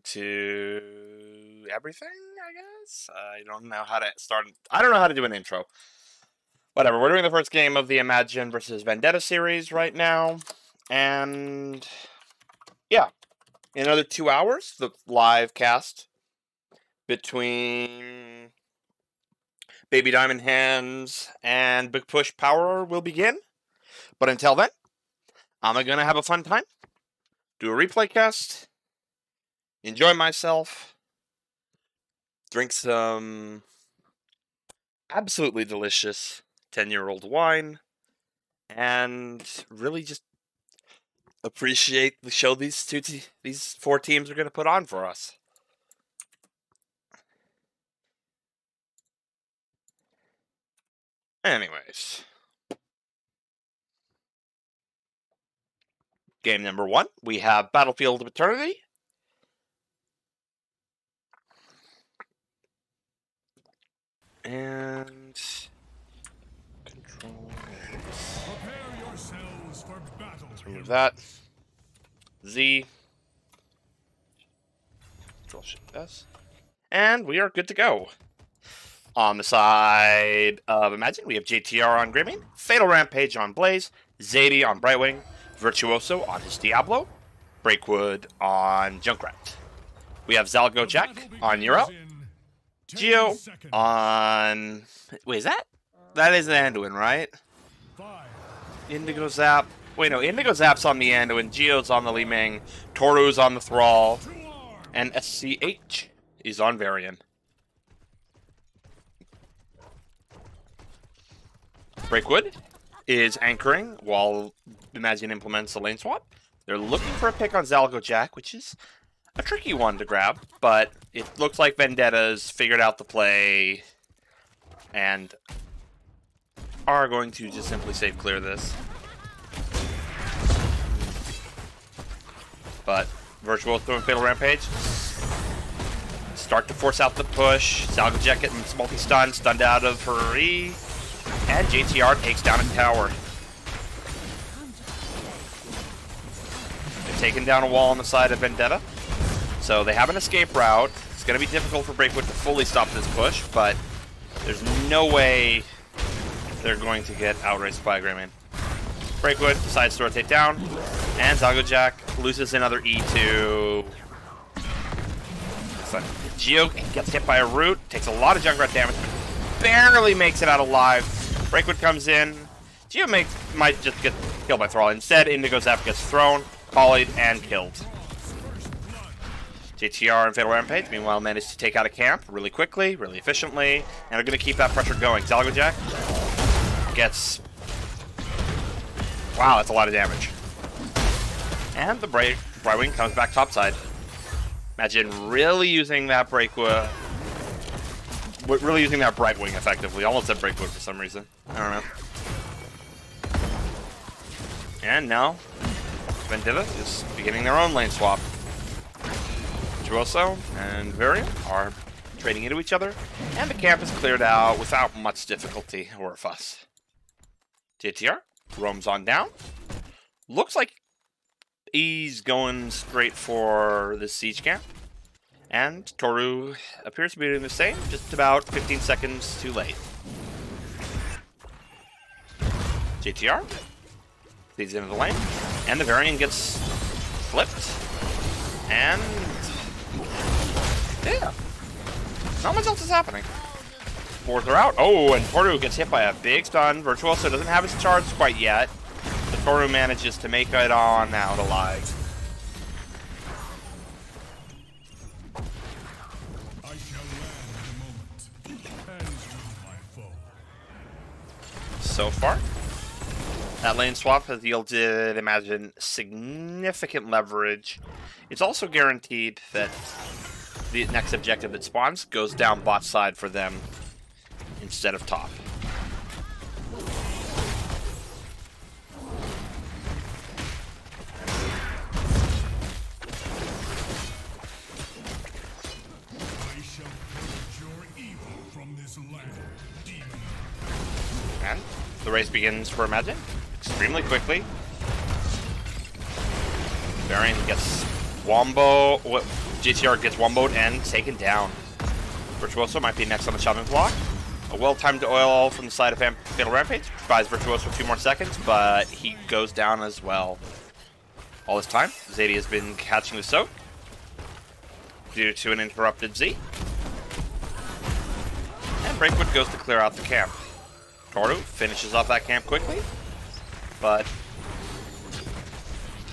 to everything, I guess. I don't know how to start. I don't know how to do an intro. Whatever. We're doing the first game of the Imagine versus Vendetta series right now, and yeah, in another 2 hours, the live cast between Baby Diamond Hands and Big Push Power will begin. But until then, I'm gonna have a fun time, do a replay cast, enjoy myself, drink some absolutely delicious 10-year-old wine, and really just appreciate the show these four teams are going to put on for us. Anyways, game number 1, we have Battlefield of Eternity. And controls. Prepare yourselves for battle. Let's remove that. Z. Control Shift S. And we are good to go. On the side of Imagine, we have JTR on Grimming, Fatal Rampage on Blaze, Zadie on Brightwing, Virtuoso on his Diablo, Breakwood on Junkrat. We have Zalgo Jack on Euro, Geo on... Wait, is that? That is the Anduin, right? Indigo Zap. Wait, no, Indigo Zap's on the Anduin, Geo's on the Li Ming, Toru's on the Thrall, and SCH is on Varian. Breakwood is anchoring while Imagine implements a lane swap. They're looking for a pick on Zalgo Jack, which is a tricky one to grab, but it looks like Vendetta's figured out the play and are going to just simply save clear this. But Virtuoso and Fatal Rampage start to force out the push. Zalgo Jack getting multi-stunned, stunned out of her E. And JTR takes down a tower. They've taken down a wall on the side of Vendetta. So they have an escape route. It's going to be difficult for Breakwood to fully stop this push, but there's no way they're going to get outraced by Greyman. Breakwood decides to rotate down, and Zalgo Jack loses another E2. So Geo gets hit by a root, takes a lot of Junkrat damage, but barely makes it out alive. Breakwood comes in. Geo might just get killed by Thrall. Instead, Indigo Zap gets thrown, polyed, and killed. JTR and Fatal Rampage, meanwhile, managed to take out a camp really quickly, really efficiently, and are going to keep that pressure going. Zalgo Jack gets... Wow, that's a lot of damage. And the Brightwing comes back topside. Imagine really using that Breakwood... Really using that Brightwing effectively. Almost said Breakwood for some reason. I don't know. And now, Vendetta is beginning their own lane swap. Virtuoso and Varian are trading into each other, and the camp is cleared out without much difficulty or fuss. JTR roams on down. Looks like he's going straight for the siege camp. And Toru appears to be doing the same, just about 15 seconds too late. JTR leads into the lane, and the Varian gets flipped. And yeah, not much else is happening. Fourth are out. Oh, and Toru gets hit by a big stun. Virtuoso doesn't have his charge quite yet, but Toru manages to make it on out alive. So far, that lane swap has yielded, Imagine, significant leverage. It's also guaranteed that the next objective that spawns goes down bot side for them instead of top. And the race begins for Imagine extremely quickly. Varian gets Wombo. JTR gets womboed and taken down. Virtuoso might be next on the chopping block. A well-timed oil from the side of Fatal Rampage buys Virtuoso a few more seconds, but he goes down as well. All this time, Zadie has been catching the soak due to an interrupted Z. And Breakwood goes to clear out the camp. Toru finishes off that camp quickly, but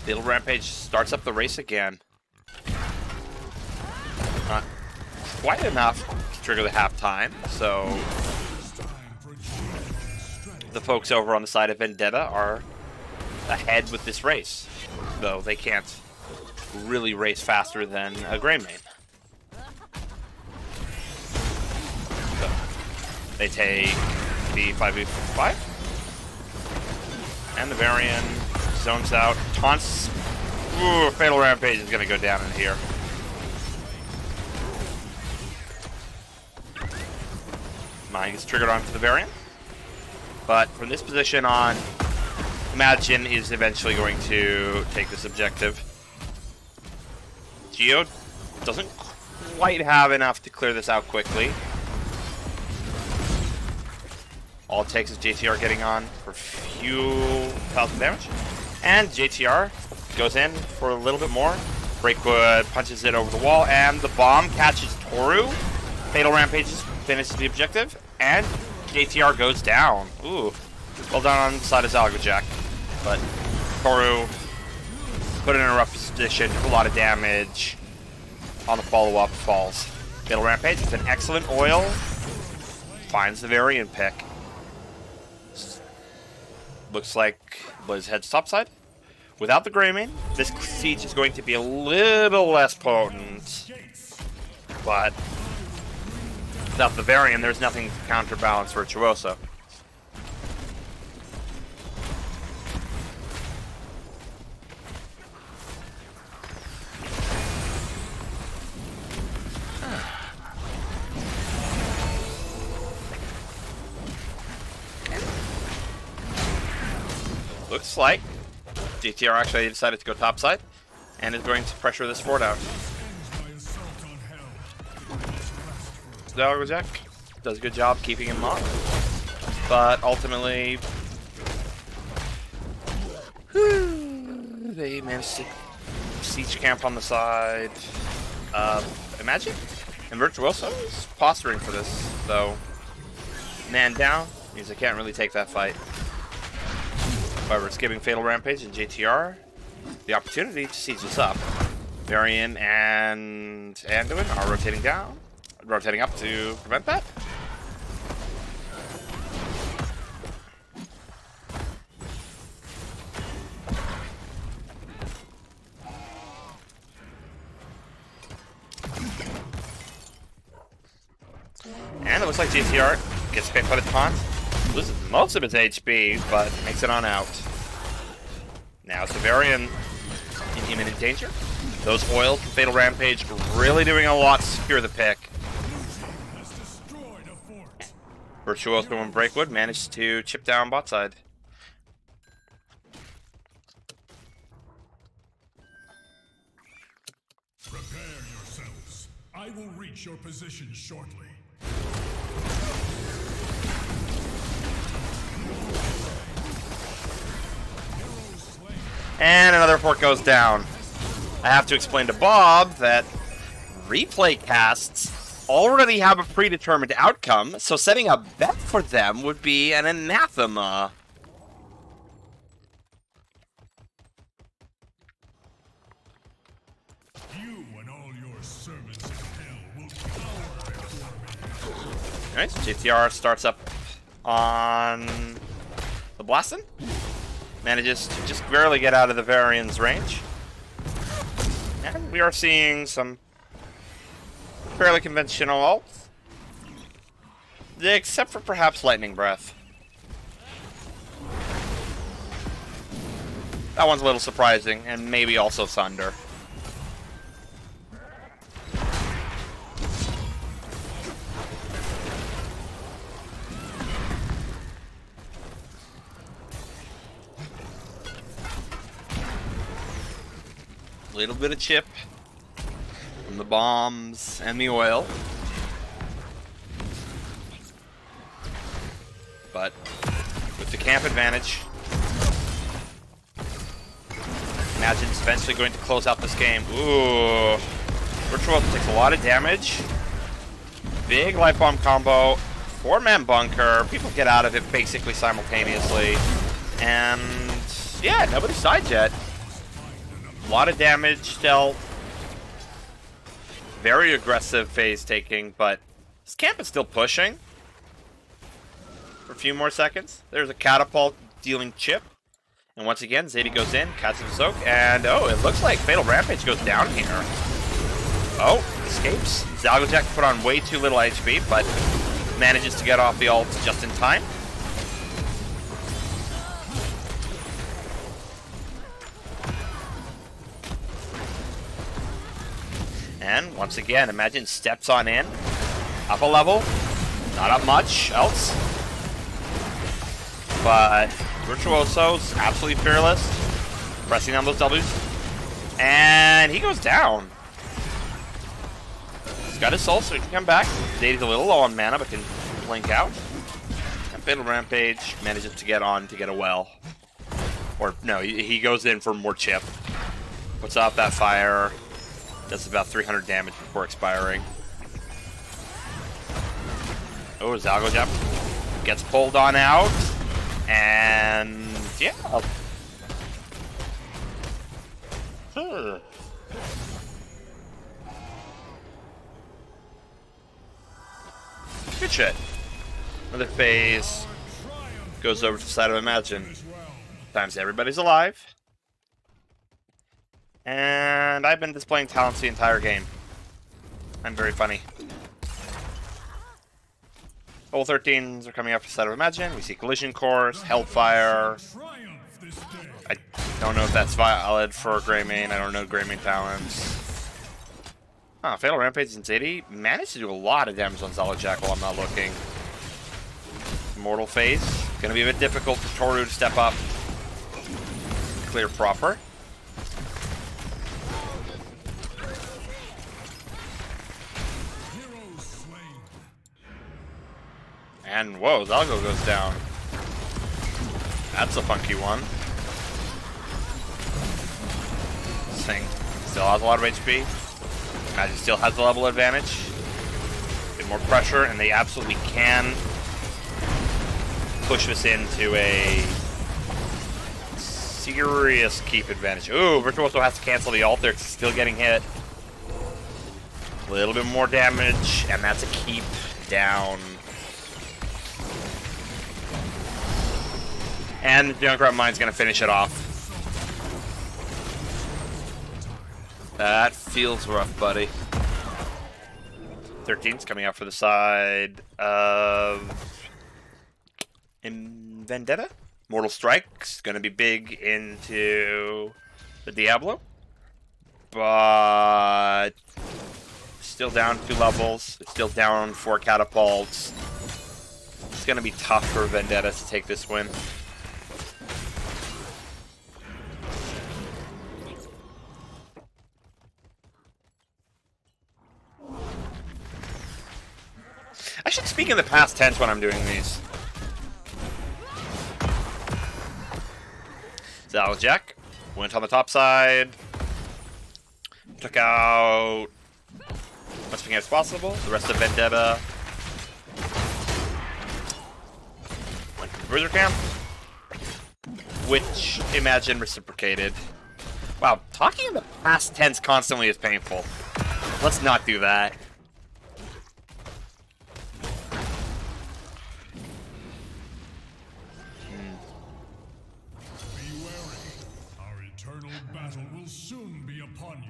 Fatal Rampage starts up the race again. Not quite enough to trigger the halftime, so the folks over on the side of Vendetta are ahead with this race, though they can't really race faster than a Grain Main. So they take the 5v5, and the Varian zones out, taunts. Ooh, Fatal Rampage is going to go down in here. Mine gets triggered onto the Varian, but from this position on, Imagine is eventually going to take this objective. Geo doesn't quite have enough to clear this out quickly. All it takes is JTR getting on for a few thousand damage. And JTR goes in for a little bit more. Breakwood punches it over the wall, and the bomb catches Toru. Fatal Rampage finishes the objective, and JTR goes down. Ooh, well done on the side of Zalgajack. But Toru put it in a rough position, took a lot of damage. On the follow-up, falls. Fatal Rampage with an excellent oil. Finds the Varian pick. Looks like Blizz heads topside. Without the Greymane, this siege is going to be a little less potent. But without the Varian, there's nothing to counterbalance Virtuoso. Looks like GTR actually decided to go topside and is going to pressure this fort out. Zalgajack does a good job keeping him locked, but ultimately they managed to siege camp on the side of Imagine, and Virtuoso is posturing for this, though. Man down means they can't really take that fight. However, it's giving Fatal Rampage and JTR the opportunity to siege this up. Varian and Anduin are rotating up to prevent that. And it looks like JTR gets picked by the taunt. Loses most of its HP, but makes it on out. Now it's the Varian in imminent danger. Those oils from Fatal Rampage really doing a lot to secure the pick. Virtuoso and Breakwood managed to chip down bot side. Prepare yourselves. I will reach your position shortly. And another fort goes down. I have to explain to Bob that replay casts already have a predetermined outcome, so setting a bet for them would be an anathema. You and all your servants of hell will cower before me. Alright, so JTR starts up on the Blastin. Manages to just barely get out of the Varian's range. And we are seeing some fairly conventional ults. Except for perhaps Lightning Breath. That one's a little surprising, and maybe also Thunder. Little bit of chip from the the bombs and the oil. But with the camp advantage, Imagine's eventually going to close out this game. Ooh. Virtual takes a lot of damage. Big life bomb combo. 4-man bunker. People get out of it basically simultaneously. And yeah, nobody's died yet. A lot of damage dealt. Very aggressive phase taking, but this camp is still pushing for a few more seconds. There's a catapult dealing chip. And once again, Zadie goes in, catches a soak, and oh, it looks like Fatal Rampage goes down here. Oh, escapes. Zalgojack put on way too little HP, but manages to get off the ult just in time. And once again, Imagine steps on in. Up a level. Not up much else. But Virtuoso's absolutely fearless. Pressing on those W's. And he goes down. He's got his soul, so he can come back. Zadie's a little low on mana, but can blink out. And Fatal Rampage manages to get on to get a well. Or, no, he goes in for more chip. Puts out that fire. Does about 300 damage before expiring. Oh, Zalgojap gets pulled on out. And yeah. Good shit. Another phase goes over to the side of Imagine. Times everybody's alive. And I've been displaying talents the entire game. I'm very funny. Level 13s are coming up to the side of Imagine. We see Collision Course, Hellfire. I don't know if that's valid for Greymane. I don't know Greymane talents. Huh, Fatal Rampage and Zadie managed to do a lot of damage on Zalgojack while I'm not looking. Immortal phase. Gonna be a bit difficult for Toru to step up. Clear proper. And whoa, Zalgo goes down. That's a funky one. This thing still has a lot of HP. Imagine still has the level advantage. Get more pressure, and they absolutely can push this into a serious keep advantage. Ooh, Virtuoso has to cancel the ult there. It's still getting hit. A little bit more damage, and that's a keep down. And the Junkrat Mine's gonna finish it off. That feels rough, buddy. 13's coming out for the side of Vendetta. Mortal Strike's gonna be big into the Diablo. But still down 2 levels. It's still down 4 catapults. It's gonna be tough for Vendetta to take this win. I should speak in the past tense when I'm doing these. Zalgojack went on the top side. Took out much as possible. The rest of Vendetta went to the Bruiser camp, which Imagine reciprocated. Wow, talking in the past tense constantly is painful. Let's not do that. Battle will soon be upon you.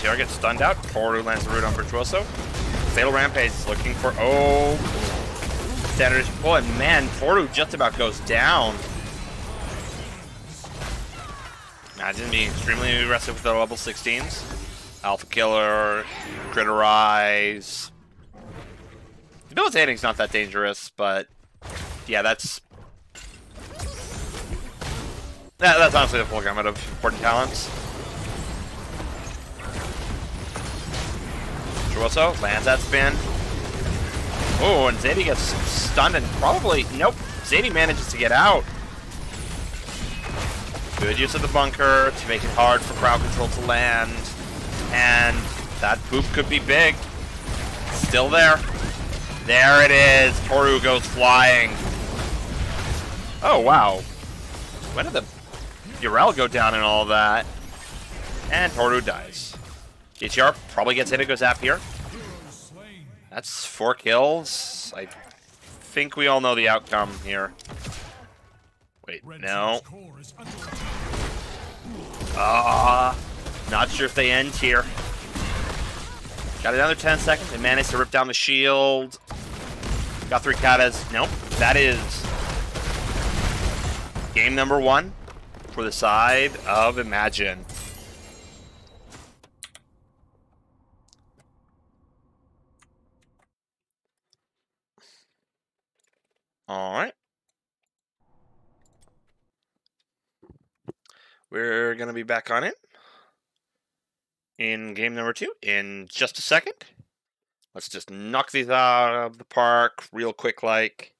TR gets stunned out. Toru lands the root on Virtuoso. Fatal Rampage is looking for standard pull, and man, Toru just about goes down. Imagine being extremely aggressive with the level 16s. Alpha Killer, Critterize. Debilitating's not that dangerous, but yeah, that's honestly the full gamut of important talents. Virtuoso lands that spin. Oh, and Zadie gets stunned and probably... Nope. Zadie manages to get out. Good use of the bunker to make it hard for crowd control to land. And that boop could be big. Still there. There it is. Toru goes flying. Oh, wow. When did the Urel go down and all that? And Toru dies. JTR probably gets Indigo Zap here. That's 4 kills. I think we all know the outcome here. Wait, no. Not sure if they end here. Got another 10 seconds. They managed to rip down the shield. Got 3 katas. Nope. That is game number 1 for the side of Imagine. Alright. We're going to be back on it in game number 2 in just a second. Let's just knock these out of the park real quick like,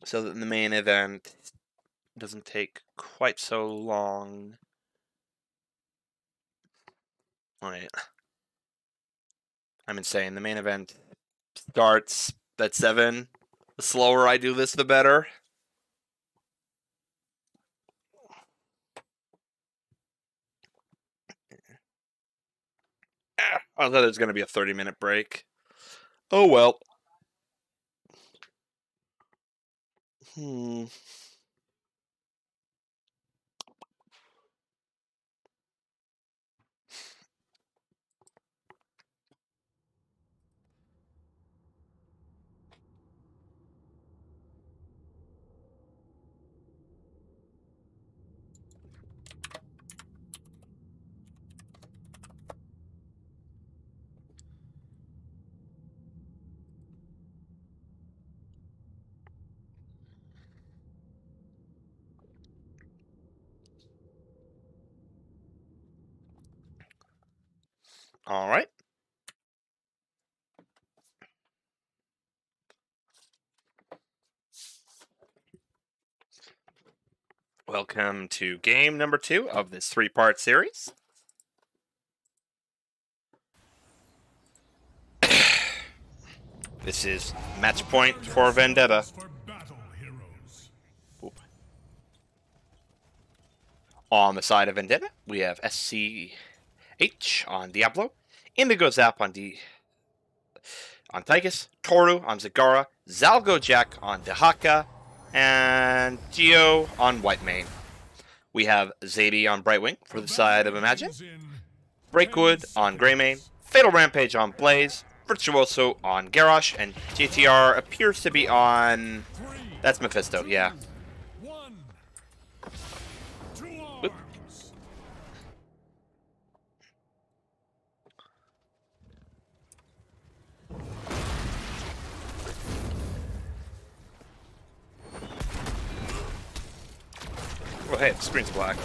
so that the main event doesn't take quite so long. Alright. I'm insane. The main event starts at 7. The slower I do this, the better. I thought there was going to be a 30-minute break. Oh, well. All right. Welcome to game number 2 of this 3-part series. This is match point for Vendetta. Oop. On the side of Vendetta, we have SCH on Diablo, Indigo Zap on Tychus, Toru on Zagara, Zalgo Jack on Dehaka, and Geo on Whitemane. We have Zadie on Brightwing for the side of Imagine, Breakwood on Greymane, Fatal Rampage on Blaze, Virtuoso on Garrosh, and JTR appears to be on... That's Mephisto, yeah. Oop. Oh, hey, the screen's black.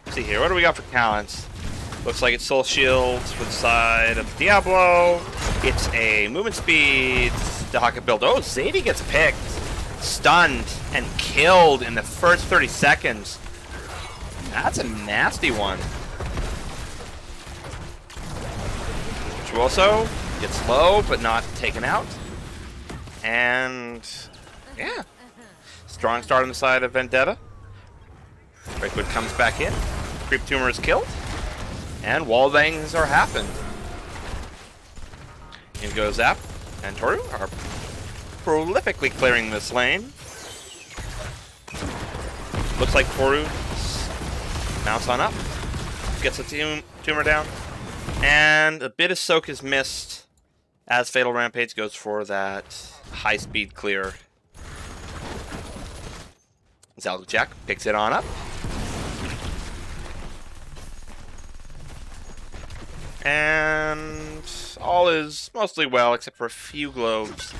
Let's see here, what do we got for talents? Looks like it's Soul Shields for the side of Diablo. It's a movement speed Dehaka build. Oh, Zadie gets picked, stunned, and killed in the first 30 seconds. That's a nasty one. Virtuoso gets low, but not taken out. And yeah, strong start on the side of Vendetta. Breakwood comes back in. Creep Tumor is killed. And wallbangs are happened. In goes Zap and Toru are prolifically clearing this lane. Looks like Toru mounts on up. Gets a tumor down. And a bit of soak is missed as Fatal Rampage goes for that high-speed clear. Jack picks it on up. And all is mostly well, except for a few globes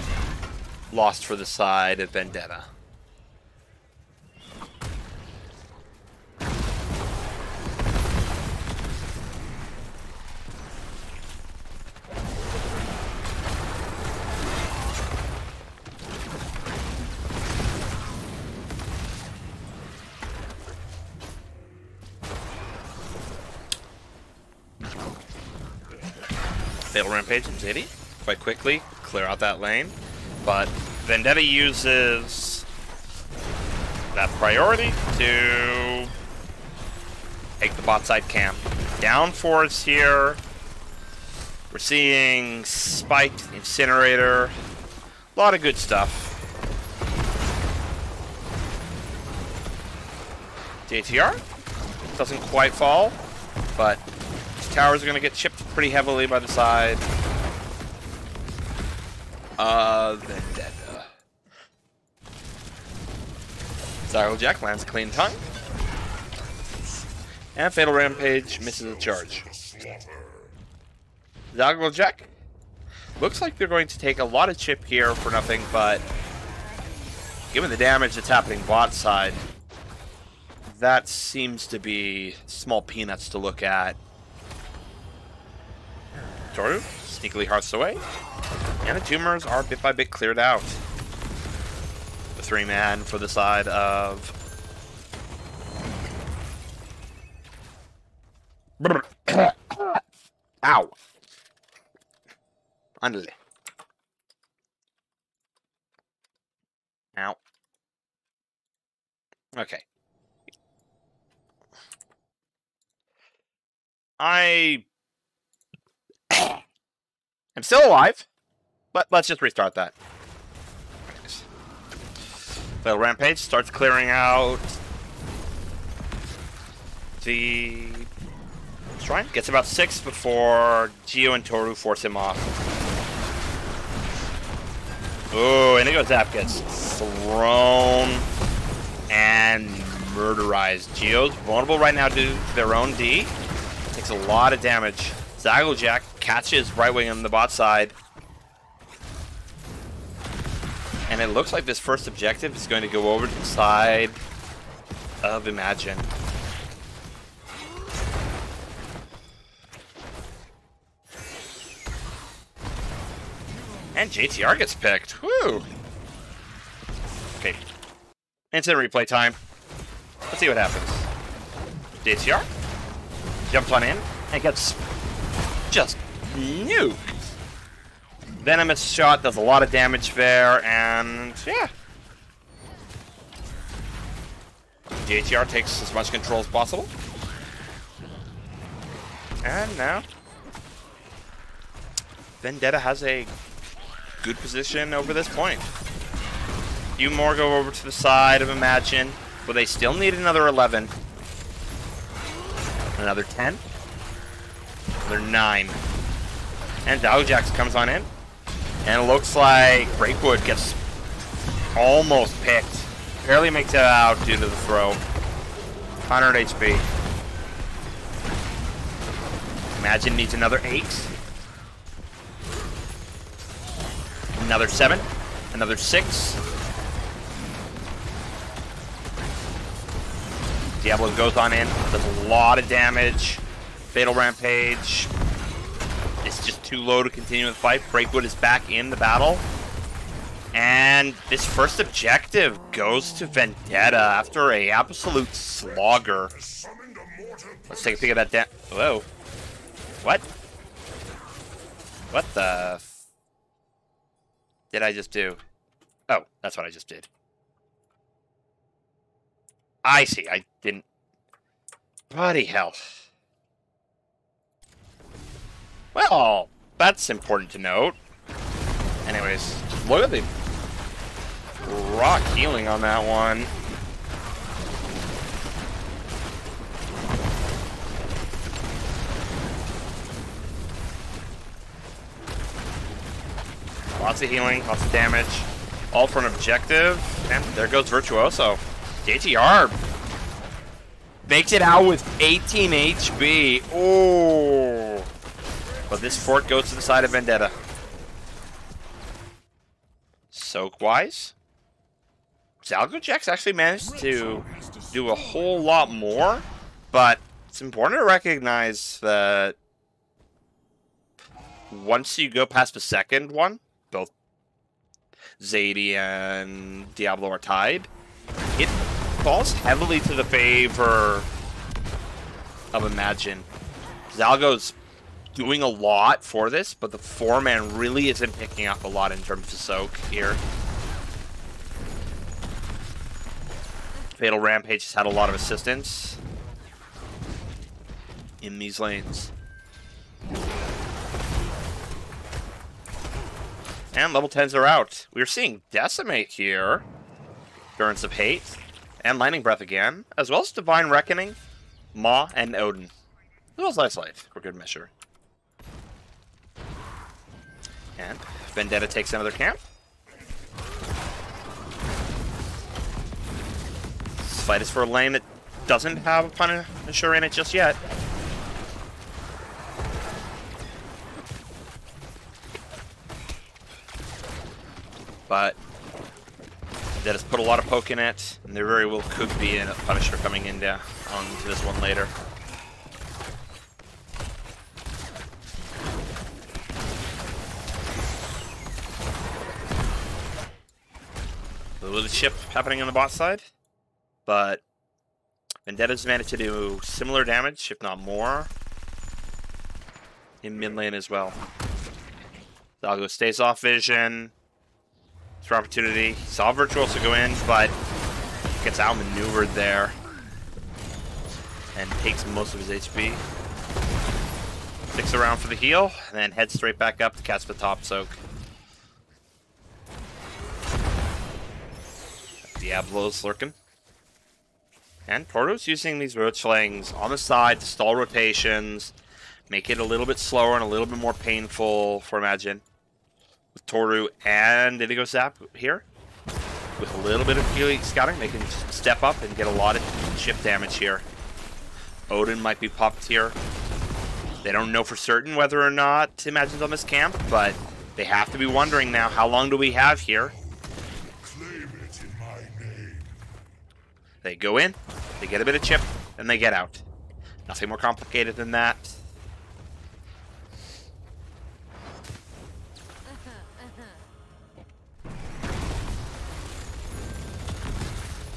lost for the side of Vendetta. Fatal Rampage and Ziddy quite quickly clear out that lane, but Vendetta uses that priority to take the bot side camp. Down forwards here. We're seeing Spiked, Incinerator, a lot of good stuff. JTR doesn't quite fall, but towers are going to get chipped pretty heavily by the side of Vendetta. Zaggle Jack lands a clean tongue. And Fatal Rampage misses a charge. Zaggle Jack looks like they're going to take a lot of chip here for nothing, but given the damage that's happening bot side, that seems to be small peanuts to look at. Toru sneakily hearths away, and the tumors are bit by bit cleared out. The 3-man for the side of ow. Andale. Ow. Okay. I'm still alive, but let's just restart that. Nice. Fatal Rampage starts clearing out the shrine. Gets about 6 before Geo and Toru force him off. Ooh, Indigo Zap gets thrown and murderized. Geo's vulnerable right now due to their own D. Takes a lot of damage. Zaggle Jack catches right wing on the bot side. And it looks like this first objective is going to go over to the side of Imagine. And JTR gets picked. Woo! Okay. Instant replay time. Let's see what happens. JTR jumps on in and gets just nuked. Venomous shot does a lot of damage there, and yeah. JTR takes as much control as possible. And now Vendetta has a good position over this point. A few more go over to the side of Imagine, but they still need another 11. Another 10. Another 9. And Dowjax comes on in. And it looks like Breakwood gets almost picked. Barely makes it out due to the throw. 100 HP. Imagine needs another 8. Another 7. Another 6. Diablo goes on in. Does a lot of damage. Fatal Rampage. It's just too low to continue the fight. Breakwood is back in the battle. And this first objective goes to Vendetta after a absolute slogger. Let's take a peek at that. Whoa. What? What the did I just do? Oh, that's what I just did. I see. I didn't. Bloody hell. Well, that's important to note. Anyways, look at the rock healing on that one. Lots of healing, lots of damage. All for an objective. And there goes Virtuoso. JTR makes it out with 18 HP. Oh. But this fort goes to the side of Vendetta. Soak-wise, Zalgojax actually managed to do a whole lot more, but it's important to recognize that once you go past the second one, both Zadie and Diablo are tied, it falls heavily to the favor of Imagine. Zalgo's doing a lot for this, but the 4-man really isn't picking up a lot in terms of soak here. Fatal Rampage has had a lot of assistance in these lanes. And level 10s are out. We're seeing Decimate here, Endurance of Hate, and Lightning Breath again, as well as Divine Reckoning, Maw, and Odin. As well as Isolate, for good measure. And Vendetta takes another camp. This fight is for a lane that doesn't have a Punisher in it just yet. But Vendetta's put a lot of poke in it, and there very well could be a Punisher coming in onto this one later. A little chip happening on the bot side, but Vendetta's managed to do similar damage, if not more, in mid lane as well. Zalgo stays off vision. It's for opportunity. He saw Virtuoso go in, but gets outmaneuvered there and takes most of his HP. Sticks around for the heal, and then heads straight back up to catch the top soak. Diablo's lurking. And Porto's using these roach flangs on the side to stall rotations, make it a little bit slower and a little bit more painful for Imagine. With Toru and Indigo Zap here, with a little bit of Healy scouting, they can step up and get a lot of chip damage here. Odin might be popped here. They don't know for certain whether or not Imagine's on this camp, but they have to be wondering now, how long do we have here? They go in, they get a bit of chip, and they get out. Nothing more complicated than that.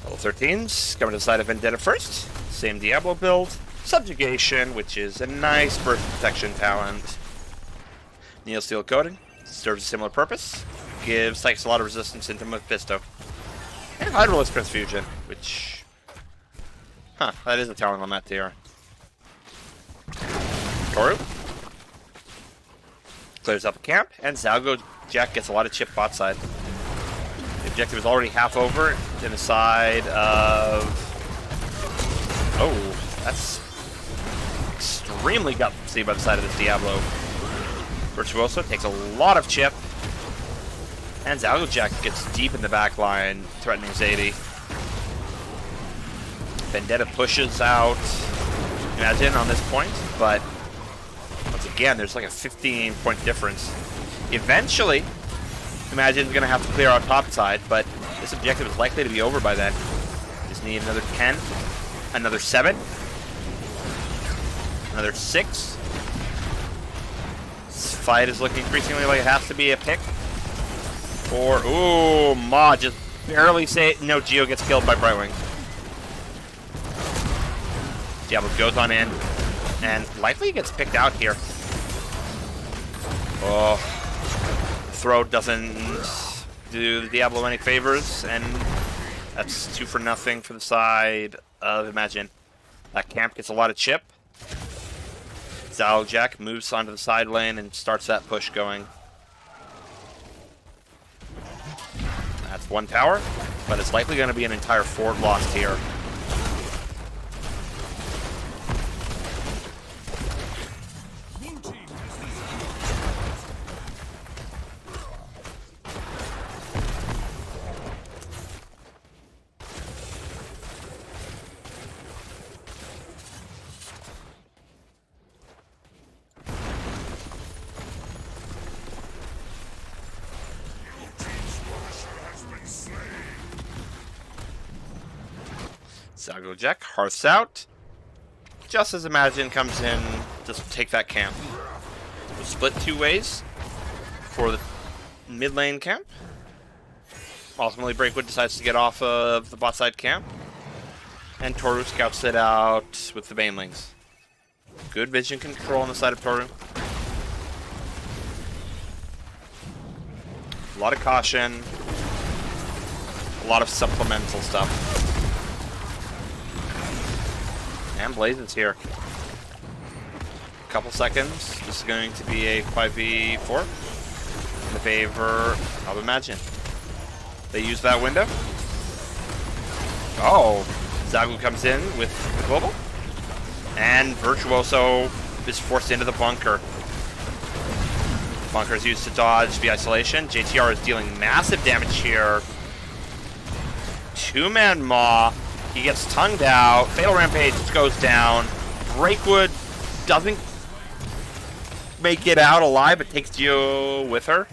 Level 13s coming to the side of Vendetta first. Same Diablo build. Subjugation, which is a nice burst protection talent. Neil Steel Coating serves a similar purpose. Gives Sykes a lot of resistance into Mephisto. And Hydrolis Transfusion, which... that is a talent on that tier. Toru clears up a camp, and Zalgojax gets a lot of chip bot side. The objective is already half over to the side of... Oh, that's extremely gutsy by the side of this Diablo. Virtuoso takes a lot of chip, and Zalgojax gets deep in the back line, threatening Zadie. Vendetta pushes out Imagine on this point, but once again, there's like a 15-point difference. Eventually, Imagine's going to have to clear out top side, but this objective is likely to be over by then. Just need another 10, another 7, another 6. This fight is looking increasingly like it has to be a pick. Or, ooh, Maw just barely no, Geo gets killed by Brightwing. Diablo goes on in, and likely gets picked out here. Oh, throw doesn't do the Diablo any favors, and that's 2 for nothing for the side of Imagine. That camp gets a lot of chip. Zalgojax moves onto the side lane and starts that push going. That's 1 tower, but it's likely going to be an entire fort lost here. Zago Jack, Hearths out. Just as Imagine comes in, just take that camp. We'll split 2 ways for the mid lane camp. Ultimately, Breakwood decides to get off of the bot side camp. And Toru scouts it out with the Banelings. Good vision control on the side of Toru. A lot of caution. A lot of supplemental stuff. And Blaze is here. A couple seconds. This is going to be a 5v4 in the favor of Imagine. They use that window. Oh, Zagu comes in with the global. And Virtuoso is forced into the bunker. Bunker is used to dodge the isolation. JTR is dealing massive damage here. 2-man Maw. He gets tongued out. Fatal Rampage goes down. Breakwood doesn't make it out alive, but takes you with her.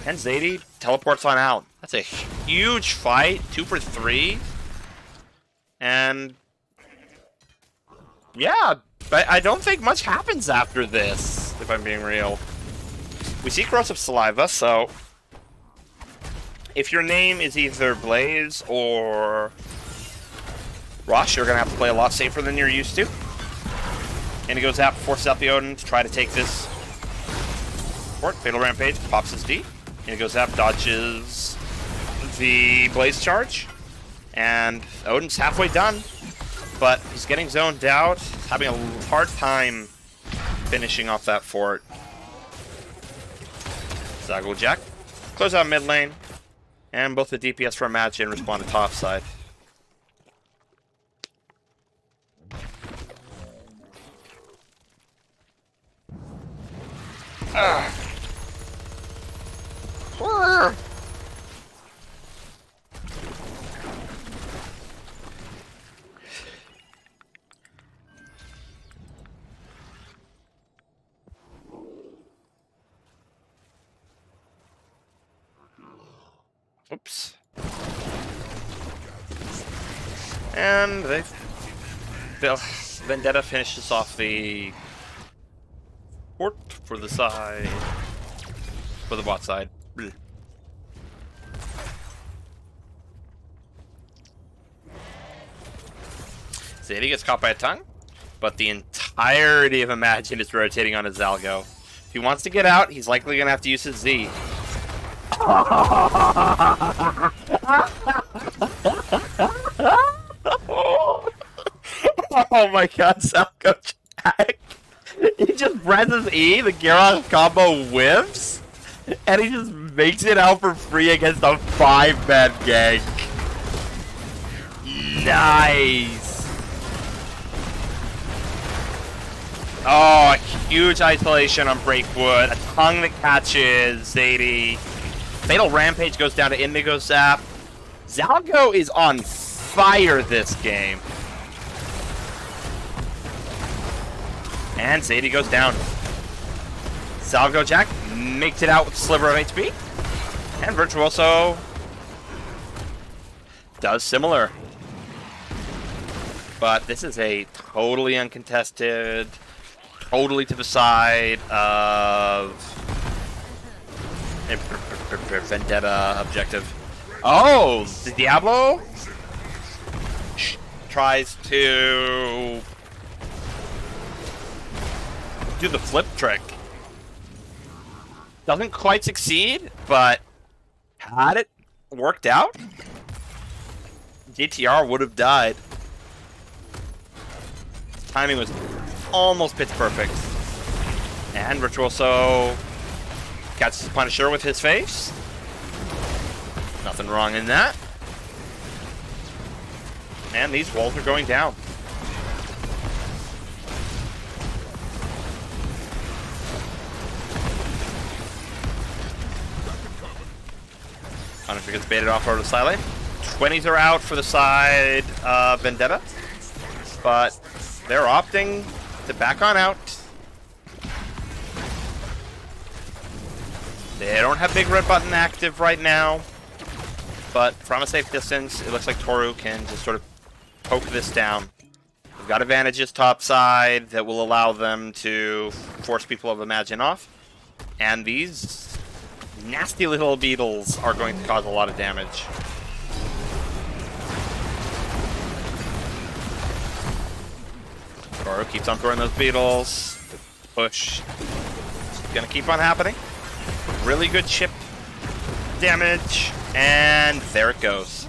And Zadie teleports on out. That's a huge fight. 2 for 3. And yeah, but I don't think much happens after this, if I'm being real. We see corrosive saliva, so if your name is either Blaze or Rush, you're going to have to play a lot safer than you're used to. Indigo Zap forces out the Odin to try to take this fort. Fatal Rampage pops his D. Indigo Zap dodges the Blaze charge. And Odin's halfway done, but he's getting zoned out, having a hard time finishing off that fort. Zago Jack close out mid lane, and both the DPS for Imagine respond to top side. Oops. And Vendetta finishes off the port for the side, for the bot side. Blech. Zadie gets caught by a tongue, but the entirety of Imagine is rotating on his Zalgo. If he wants to get out, he's likely going to have to use his Z. Oh my god, Zalgo Jack. He just presses E, the Gyarados combo whiffs, and he just makes it out for free against a 5-man gank. Nice. Oh, a huge isolation on Breakwood. A tongue that catches Zadie. Fatal Rampage goes down to Indigo Zap. Zalgo is on fire this game. And Zadie goes down. Zalgo Jack makes it out with a sliver of HP. And Virtuoso does similar. But this is a totally uncontested, totally to the side of Vendetta objective. Oh, the Diablo tries to do the flip trick. Doesn't quite succeed, but had it worked out, GTR would have died. Timing was almost pitch perfect. And Virtuoso catches Punisher with his face. Nothing wrong in that. And these walls are going down. Punisher gets baited off over the side lane. 20s are out for the side Vendetta. But they're opting to back on out. They don't have big red button active right now, but from a safe distance, it looks like Toru can just sort of poke this down. They've got advantages top side that will allow them to force people of Imagine off. And these nasty little beetles are going to cause a lot of damage. Toro keeps on throwing those beetles. Push. It's gonna keep on happening. Really good chip damage. And there it goes.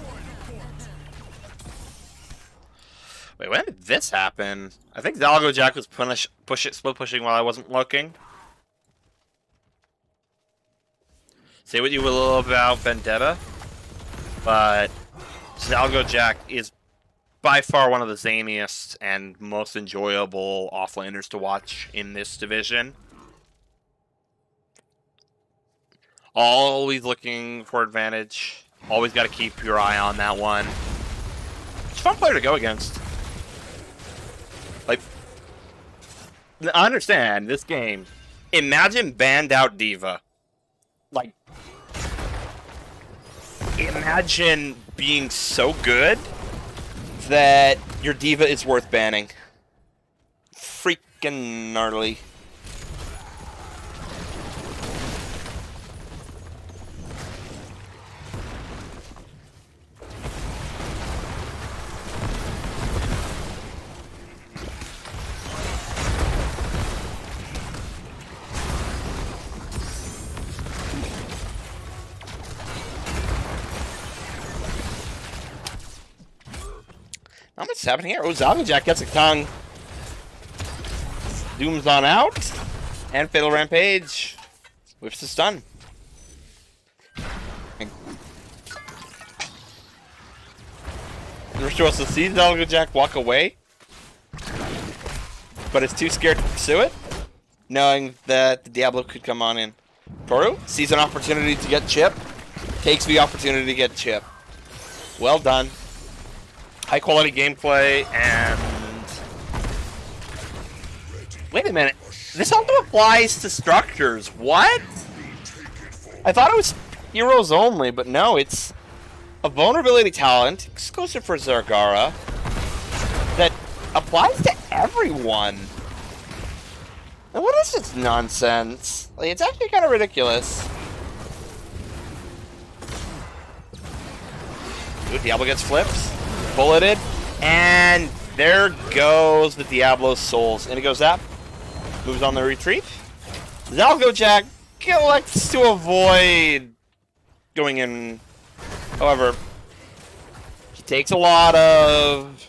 Wait, when did this happen? I think Zalgo Jack was split pushing while I wasn't looking. Say what you will about Vendetta, but Zalgo Jack is by far one of the zaniest and most enjoyable offlaners to watch in this division. Always looking for advantage. Always got to keep your eye on that one. It's a fun player to go against. Like, I understand this game. Imagine banned out Diva. Like, imagine being so good that your Diva is worth banning. Freaking gnarly. Not much happening here. Oh, Zalgo Jack gets a tongue. Doom's on out. And Fatal Rampage whips the stun. We're supposed to see Zalgo Jack walk away, but is too scared to pursue it, knowing that the Diablo could come on in. Toru sees an opportunity to get chip, takes the opportunity to get chip. Well done. High quality gameplay, and wait a minute, this also applies to structures. What? I thought it was heroes only, but no, it's a vulnerability talent exclusive for Zergara that applies to everyone. And what is this nonsense? Like, it's actually kind of ridiculous. Ooh, Diablo gets flipped. Bulleted, and there goes the Diablo Souls. And it goes up, moves on the retreat. Zalgo Jack elects to avoid going in. However, he takes a lot of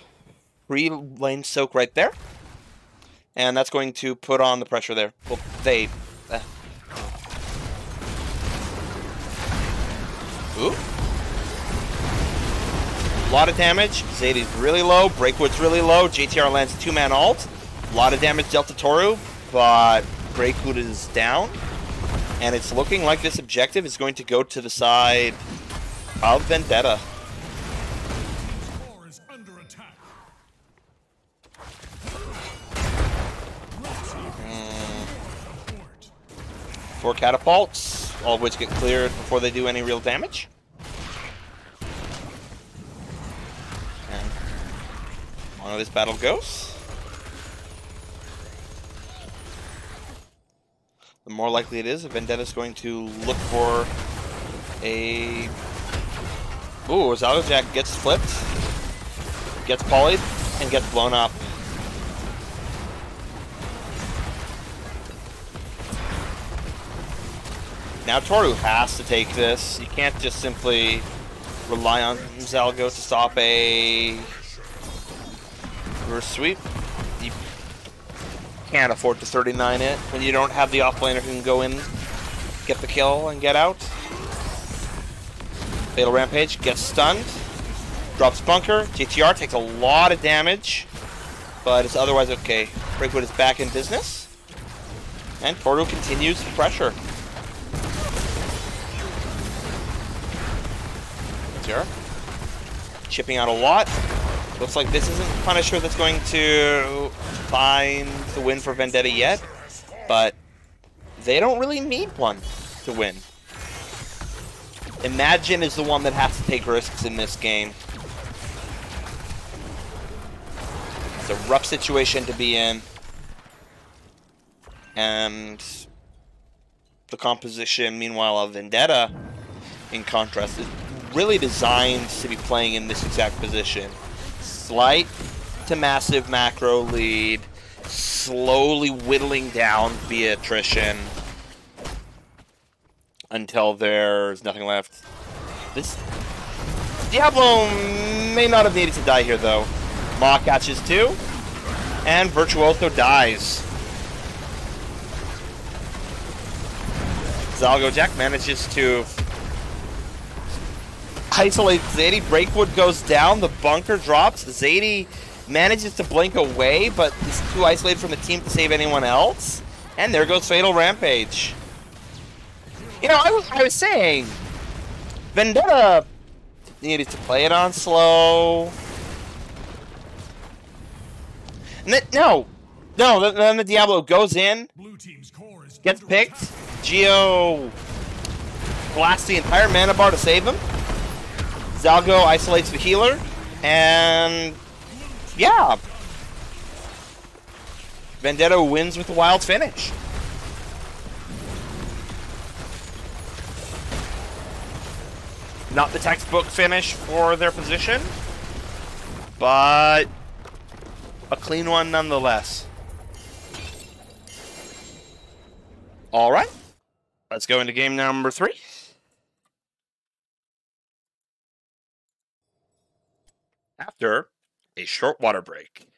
free lane soak right there, and that's going to put on the pressure there. Well, they. Ooh. A lot of damage. Zadie's really low. Breakwood's really low. JTR lands a 2-man ult. A lot of damage dealt to Toru, but Breakwood is down. And it's looking like this objective is going to go to the side of Vendetta. Four catapults, all of which get cleared before they do any real damage. On how this battle goes. The more likely it is, Vendetta's going to look for a... Ooh, Zalgo Jack gets flipped, gets polyed, and gets blown up. Now Toru has to take this. You can't just simply rely on Zalgo to stop a reverse sweep. You can't afford to 39 it when you don't have the offlaner who can go in, get the kill, and get out. Fatal Rampage gets stunned, drops Bunker. JTR takes a lot of damage, but it's otherwise okay. Breakwood is back in business, and Toru continues the pressure. JTR chipping out a lot. Looks like this isn't Punisher that's going to find the win for Vendetta yet, but they don't really need one to win. Imagine is the one that has to take risks in this game. It's a rough situation to be in. And the composition, meanwhile, of Vendetta, in contrast, is really designed to be playing in this exact position. Slight to massive macro lead, slowly whittling down via attrition until there's nothing left. This Diablo may not have needed to die here, though. Maw catches 2, and Virtuoso dies. Zalgojack manages to isolate Zadie. Breakwood goes down, the bunker drops. Zadie manages to blink away, but is too isolated from the team to save anyone else. And there goes Fatal Rampage. You know, I was saying, Vendetta needed to play it on slow. No, then the Diablo goes in, gets picked. Geo blasts the entire mana bar to save him. Zalgo isolates the healer, and yeah, Vendetta wins with a wild finish. Not the textbook finish for their position, but a clean one nonetheless. All right, let's go into game number 3. After a short water break.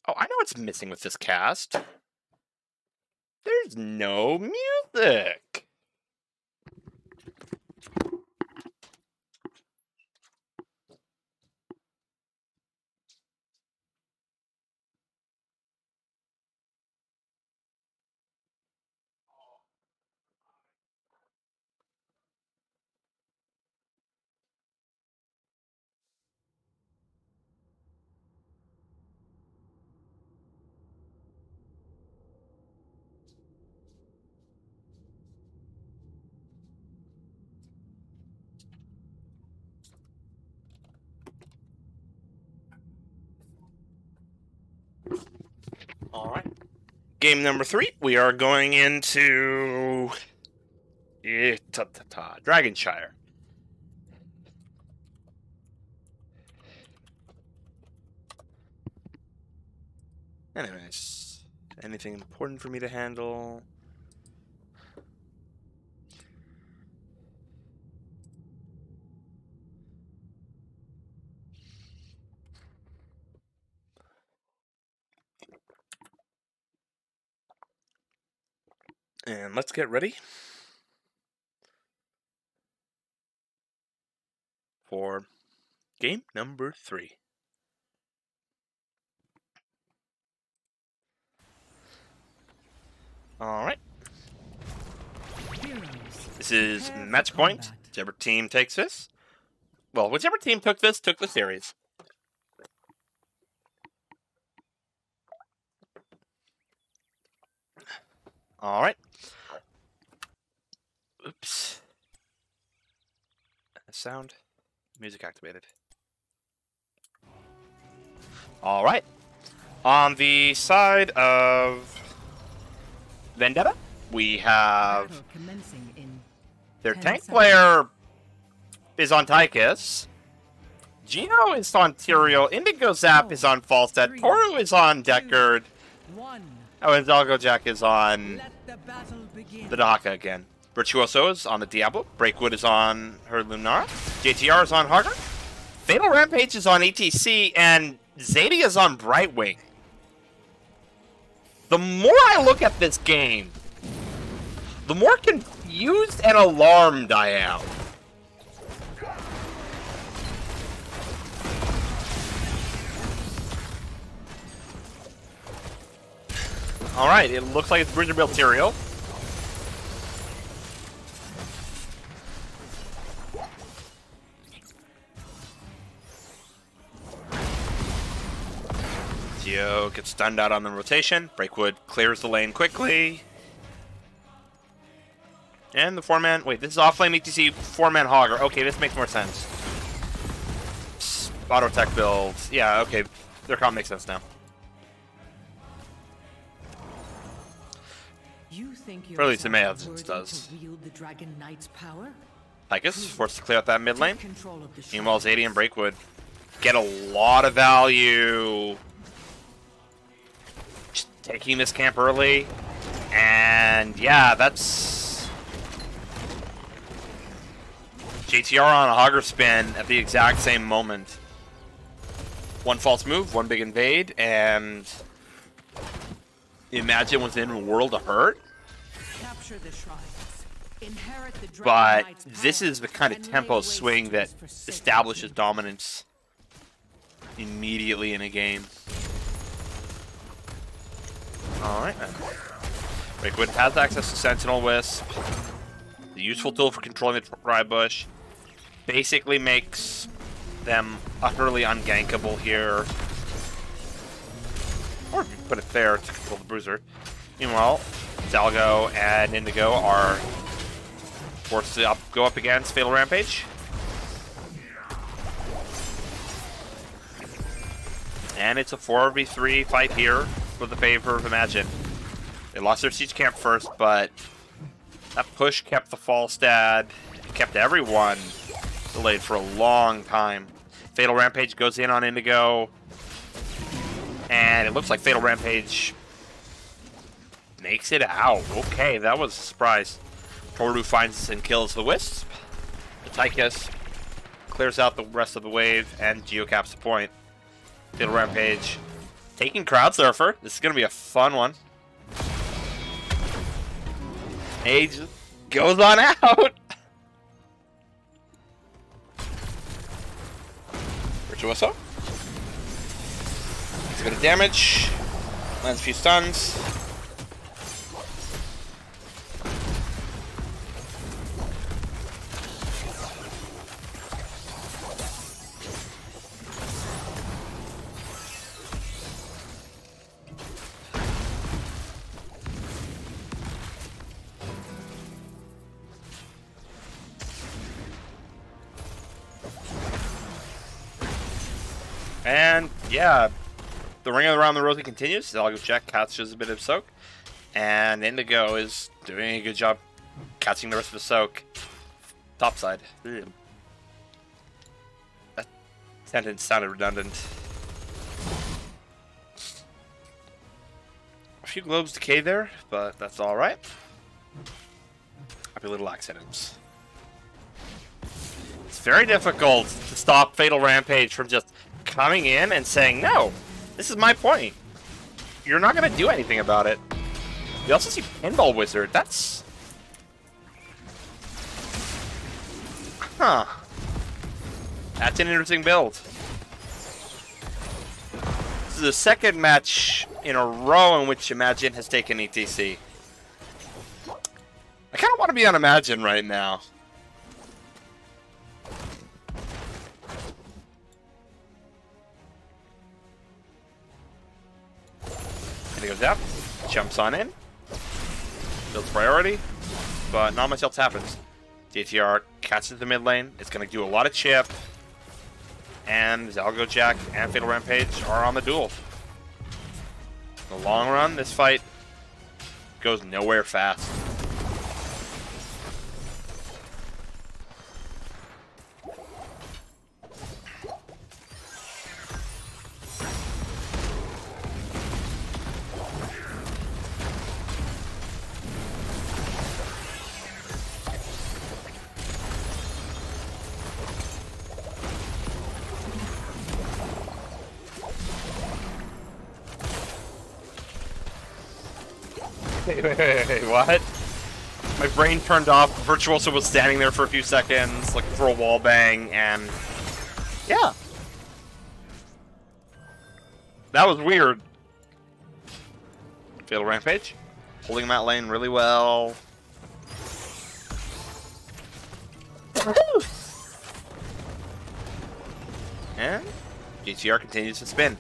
Oh, I know what's missing with this cast. There's no music. All right. Game number 3, we are going into Dragonshire. Anyways, anything important for me to handle? And let's get ready for game number 3. All right. This is match point. Whichever team takes this. Well, whichever team took this took the series. All right. Oops. Sound. Music activated. All right. On the side of Vendetta, we have their tank player is on Tychus. Gino is on Tyrael. Indigo Zap is on Falstad. Toru is on Deckard. Oh, and Zalgojack is on the Dahaka again. Virtuoso is on the Diablo. Breakwood is on her Lunara. JTR is on Hagar. Fatal Rampage is on ETC. And Zadie is on Brightwing. The more I look at this game, the more confused and alarmed I am. Alright, it looks like it's Bridger Built Tyrael. Geo gets stunned out on the rotation. Breakwood clears the lane quickly. And the 4-man... Wait, this is off-lane ETC, 4-man Hogger. Okay, this makes more sense. Auto-tech builds. Yeah, okay. Their comp makes sense now. Or at least it may have it does. Tychus forced to clear out that mid lane. Meanwhile, Zadie and Breakwood get a lot of value. Just taking this camp early. And yeah, that's... JTR on a Hogger spin at the exact same moment. One false move, one big invade, and... Imagine within World of Hurt. But this is the kind of tempo swing that establishes dominance immediately in a game. Alright then. Breakwood has access to Sentinel Wisp. The useful tool for controlling the Dry Bush. Basically makes them utterly ungankable here. Or if you put it there to control the Bruiser. Meanwhile, Zalgo and Indigo are forced to go up against Fatal Rampage. And it's a 4v3 fight here for the favor of Imagine. They lost their siege camp first, but that push kept the Falstad, kept everyone delayed for a long time. Fatal Rampage goes in on Indigo. And it looks like Fatal Rampage makes it out. Okay, that was a surprise. Tordu finds and kills the Wisp. The Tychus clears out the rest of the wave and geocaps the point. Fatal Rampage taking Crowd Surfer. This is going to be a fun one. Age goes on out. Virtuoso. It's a bit of damage. Lands a few stuns. And yeah, the ring around the rosy continues. Zalgo Jack catches a bit of soak, and Indigo is doing a good job catching the rest of the soak. Topside. That sentence sounded redundant. A few globes decay there, but that's all right. Happy little accidents. It's very difficult to stop Fatal Rampage from just coming in and saying, no, this is my point. You're not going to do anything about it. You also see Pinball Wizard. That's... Huh. That's an interesting build. This is the second match in a row in which Imagine has taken ETC. I kind of want to be on Imagine right now. He goes out, jumps on in, builds priority, but not much else happens. JTR catches the mid lane, it's going to do a lot of chip, and Zalgo Jack and Fatal Rampage are on the duel. In the long run, this fight goes nowhere fast. Wait, what? My brain turned off. Virtuoso was standing there for a few seconds, looking for a wall bang, and... yeah. That was weird. Fatal Rampage. Holding that lane really well. And GTR continues to spin.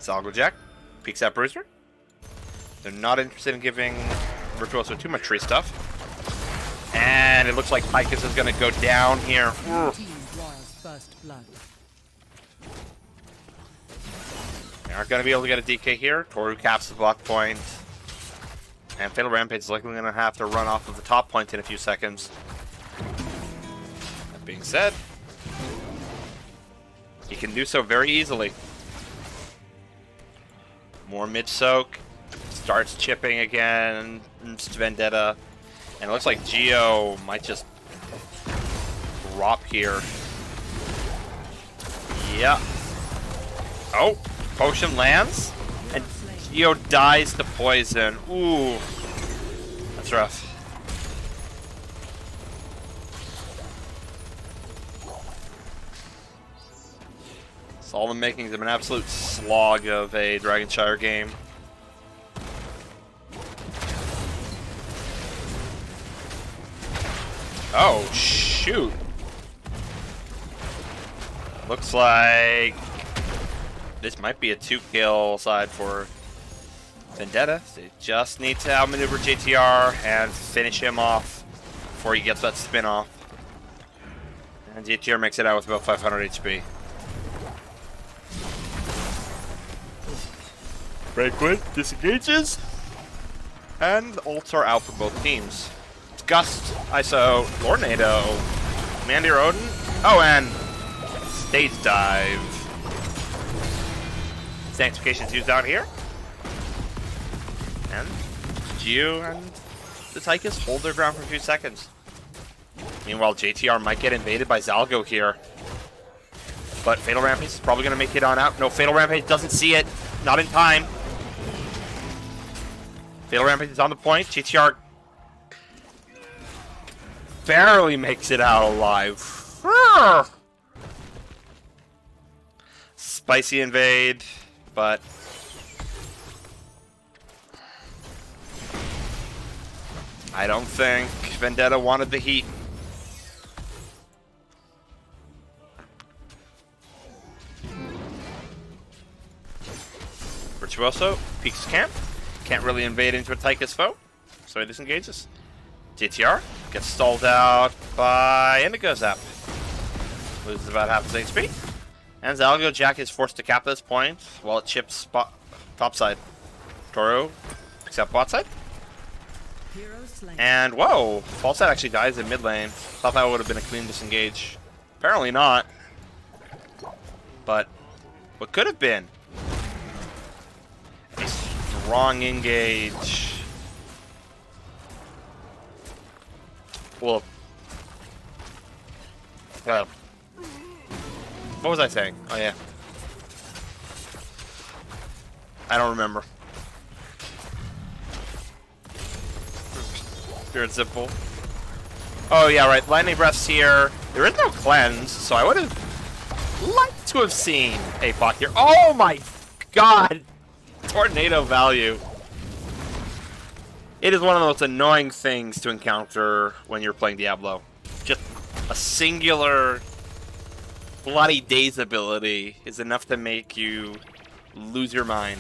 Zalgo Jack peeks at Bruiser. They're not interested in giving Virtuoso too much tree stuff. And it looks like Tychus is going to go down here. They aren't going to be able to get a DK here. Toru caps the block point. And Fatal Rampage is likely going to have to run off of the top point in a few seconds. That being said, he can do so very easily. More mid-soak. Starts chipping again. Vendetta. And it looks like Geo might just drop here. Yeah. Oh, potion lands. And Geo dies to poison. Ooh. That's rough. It's all the makings of an absolute slog of a Dragonshire game. Oh, shoot. Looks like this might be a 2-kill side for Vendetta. They just need to outmaneuver JTR and finish him off before he gets that spin off. And JTR makes it out with about 500 HP. Breakwind disengages. And ults are out for both teams. It's Gust, ISO, Tornado, Mandir Odin. Oh, and Stage Dive. Sanctification's used out here. And Geo and the Tychus hold their ground for a few seconds. Meanwhile, JTR might get invaded by Zalgo here. But Fatal Rampage is probably going to make it on out. No, Fatal Rampage doesn't see it. Not in time. Fatal Rampage is on the point. JTR barely makes it out alive. Spicy invade, but I don't think Vendetta wanted the heat. Virtuoso peeks camp. Can't really invade into a Tychus foe, so he disengages. JTR gets stalled out by Indigo Zap. Loses about half his HP. And Zalgo Jack is forced to cap at this point while it chips top side. Toru picks up bot side. And whoa! Fall side actually dies in mid lane. Thought that would have been a clean disengage. Apparently not. But what could have been a strong engage. Well, what was I saying? Oh yeah, I don't remember. Spirit Zipple. Oh yeah, right. Lightning Breath's here. There is no cleanse, so I would have liked to have seen a pot here. Oh my god! Tornado value. It is one of the most annoying things to encounter when you're playing Diablo. Just a singular bloody daze ability is enough to make you lose your mind.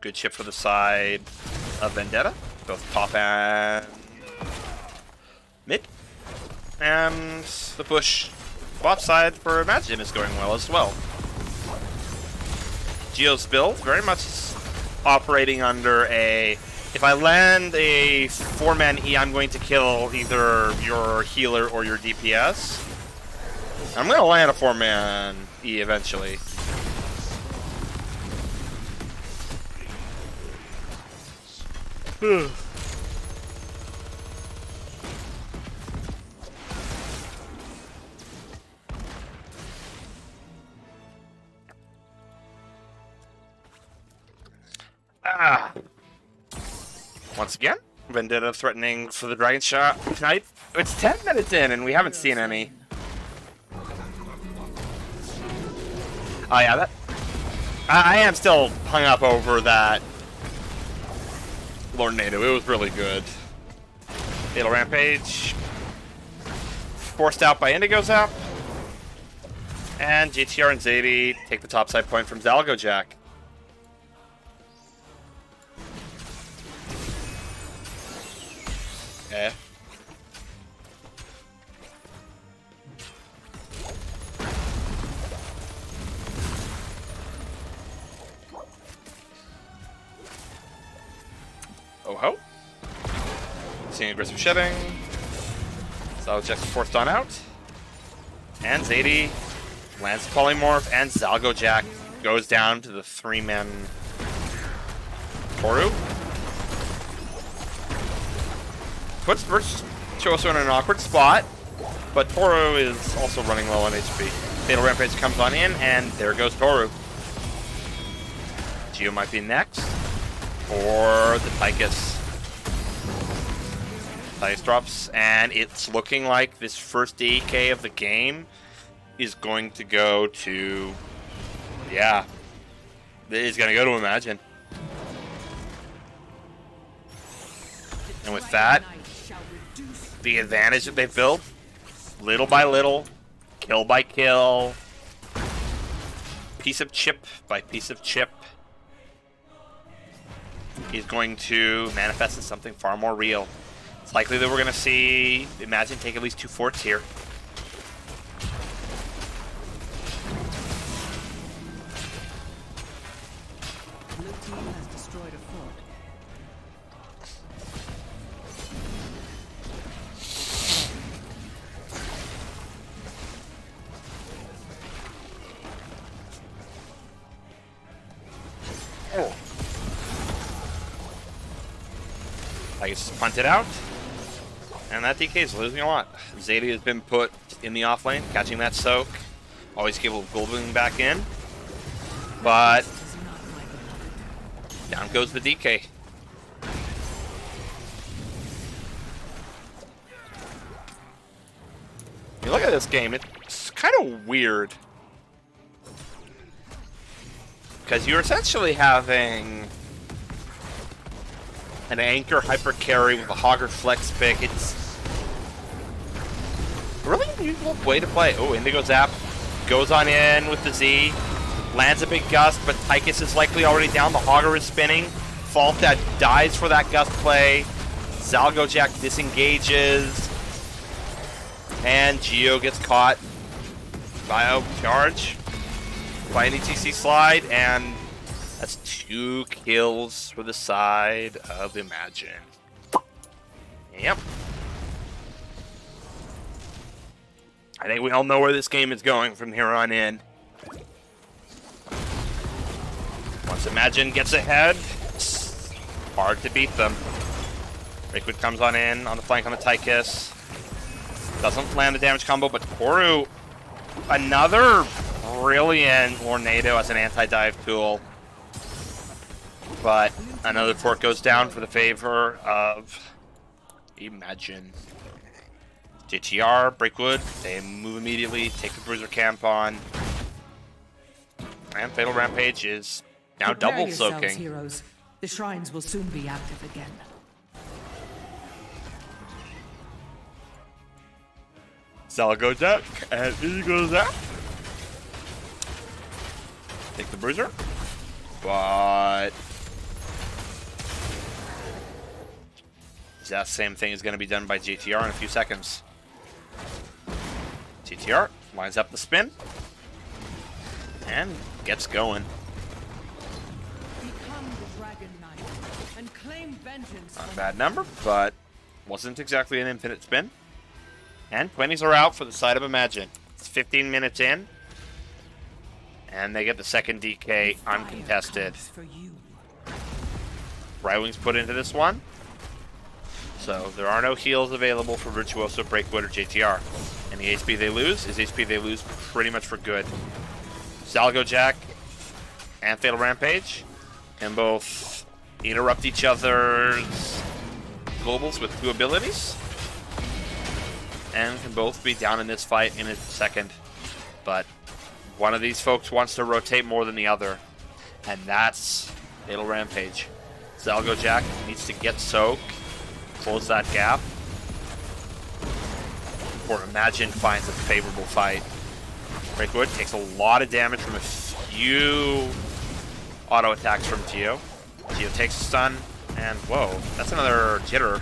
Good chip for the side of Vendetta. Both top and mid. And the push bot side for Imagine is going well as well. Geo's build very much operating under a, if I land a 4-man E, I'm going to kill either your healer or your DPS. I'm going to land a 4-man E eventually. Once again, Vendetta threatening for the Dragon Shot tonight. It's 10 minutes in and we haven't seen any. Oh yeah, I am still hung up over that Lord NATO. It was really good. Fatal Rampage. Forced out by Indigo Zap. And GTR and Zadie take the topside point from Zalgojack. Okay. Oh ho. Seeing aggressive shedding. Zalgojack's forced on out. And Zadie lands the polymorph, and Zalgojack goes down to the 3-man Toru. Puts Virtuoso in an awkward spot, but Toru is also running low on HP. Fatal Rampage comes on in, and there goes Toru. Geo might be next, or the Tychus. Tychus drops, and it's looking like this first DK of the game is going to go to, yeah, it's going to go to Imagine. And with that, the advantage that they've built, little by little, kill by kill, piece of chip by piece of chip, is going to manifest as something far more real. It's likely that we're going to see Imagine take at least 2 forts here. Blue team has destroyed a fort. Oh. Tychus is punted out. And that DK is losing a lot. Zadie has been put in the off lane, catching that soak. Always capable of golden back in. But down goes the DK. You look at this game, it's kind of weird. Because you're essentially having an anchor hyper carry with a Hogger flex pick. It's a really unusual way to play. Oh, Indigo Zap goes on in with the Z, lands a big gust, but Tychus is likely already down. The Hogger is spinning. Fault that dies for that gust play. Zalgojack disengages, and Geo gets caught. Bio charge by an ETC slide, and that's 2 kills for the side of Imagine. Yep. I think we all know where this game is going from here on in. Once Imagine gets ahead, it's hard to beat them. Breakwood comes on in, on the flank on the Tychus. Doesn't land the damage combo, but Toru, another brilliant Tornado as an anti-dive tool. But another fort goes down for the favor of Imagine. JTR, Breakwood, they move immediately, take the Bruiser camp on. And Fatal Rampage is now Prepare double yourselves, soaking. heroes. The shrines will soon be active again. Zalgojack and Indigo Zap. Take the Bruiser. But that same thing is going to be done by JTR in a few seconds. JTR lines up the spin and gets going. Become the Dragon Knight and claim vengeance. Not a bad number, but wasn't exactly an infinite spin. And 20s are out for the side of Imagine. It's 15 minutes in, and they get the second DK uncontested. For you. Right wing's put into this one. So there are no heals available for Virtuoso, Breakwood, or JTR. And the HP they lose is HP they lose pretty much for good. Zalgojack and Fatal Rampage can both interrupt each other's globals with 2 abilities. And can both be down in this fight in a second. But one of these folks wants to rotate more than the other. And that's Fatal Rampage. Zalgo Jack needs to get soak, close that gap, or Imagine finds a favorable fight. Breakwood takes a lot of damage from a few auto attacks from Geo. Geo takes a stun, and whoa, that's another jitter.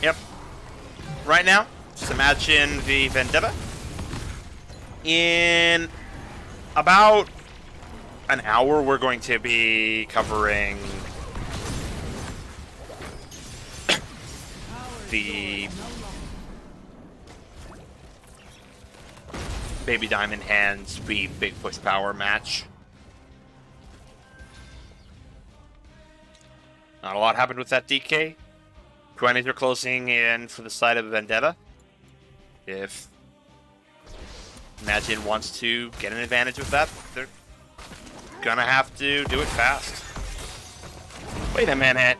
Yep. Right now, just imagine the Vendetta. In about an hour, we're going to be covering the Baby Diamond Hands be Big Push Power match. Not a lot happened with that DK. 20s are closing in for the side of Vendetta. If Imagine wants to get an advantage with that, they're gonna have to do it fast. Wait a minute.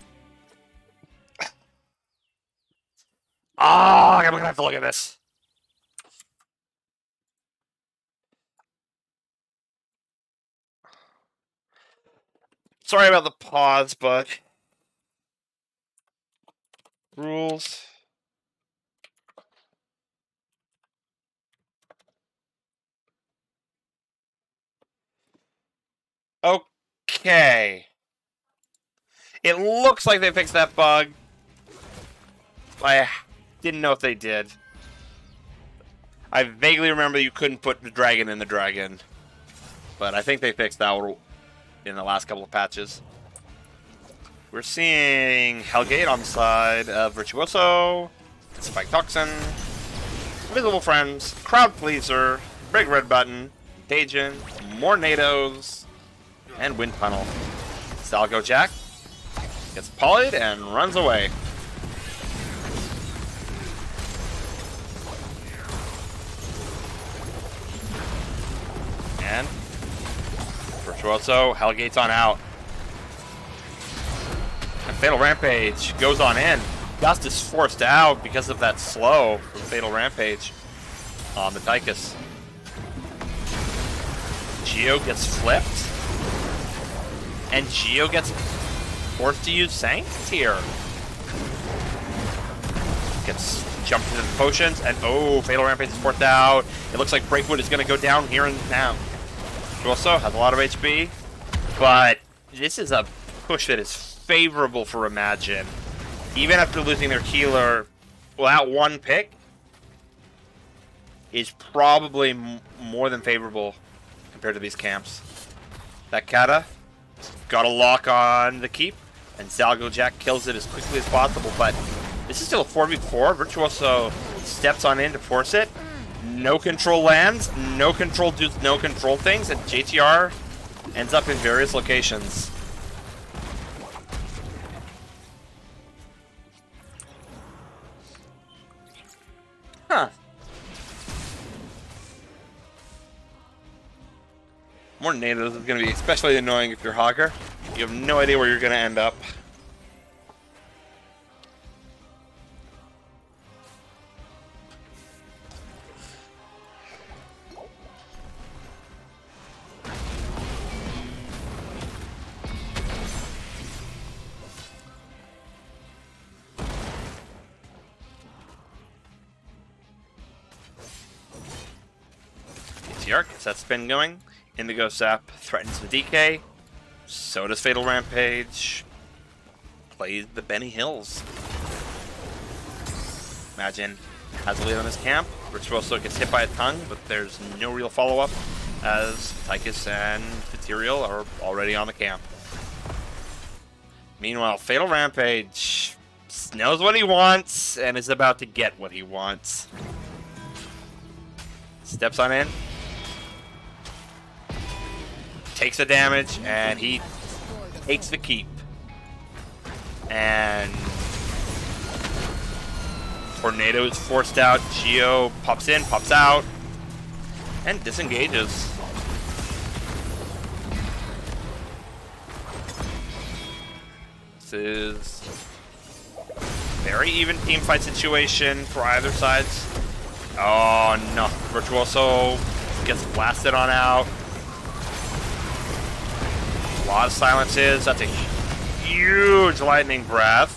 Oh, I'm gonna have to look at this. Sorry about the pause, but rules. Okay. It looks like they fixed that bug. I didn't know if they did. I vaguely remember you couldn't put the dragon in the dragon. But I think they fixed that in the last couple of patches. We're seeing Hellgate on the side of Virtuoso, Spike Toxin, Invisible Friends, Crowd Pleaser, Big Red Button, Dajin, more NATOs, and Wind Tunnel. Zalgo Jack gets polyed and runs away. And Virtuoso, Hellgate's on out. And Fatal Rampage goes on in. Dust is forced out because of that slow from Fatal Rampage on the Tychus. Geo gets flipped. And Geo gets forced to use Sancts here. Gets jumped into the potions, and oh, Fatal Rampage is forced out. It looks like Breakwood is going to go down here and now. Also has a lot of HP, but this is a push that is favorable for Imagine. Even after losing their healer, well, that one pick is probably more than favorable compared to these camps. That Kata got a lock on the keep, and Zalgo Jack kills it as quickly as possible, but this is still a 4v4. Virtuoso steps on in to force it. No control lands, no control does no control things, and JTR ends up in various locations. Huh. More natives is going to be especially annoying if you're Hogger. You have no idea where you're going to end up. Gets that spin going. Indigo Sap threatens the DK. So does Fatal Rampage. Plays the Benny Hills. Imagine has a lead on his camp. Virtuoso gets hit by a tongue, but there's no real follow-up as Tychus and Ethereal are already on the camp. Meanwhile, Fatal Rampage knows what he wants and is about to get what he wants. Steps on in. Takes the damage, and he takes the keep. And Tornado is forced out. Geo pops in, pops out. And disengages. This is very even team fight situation for either sides. Oh no, Virtuoso gets blasted on out. A lot of silences. That's a huge lightning breath.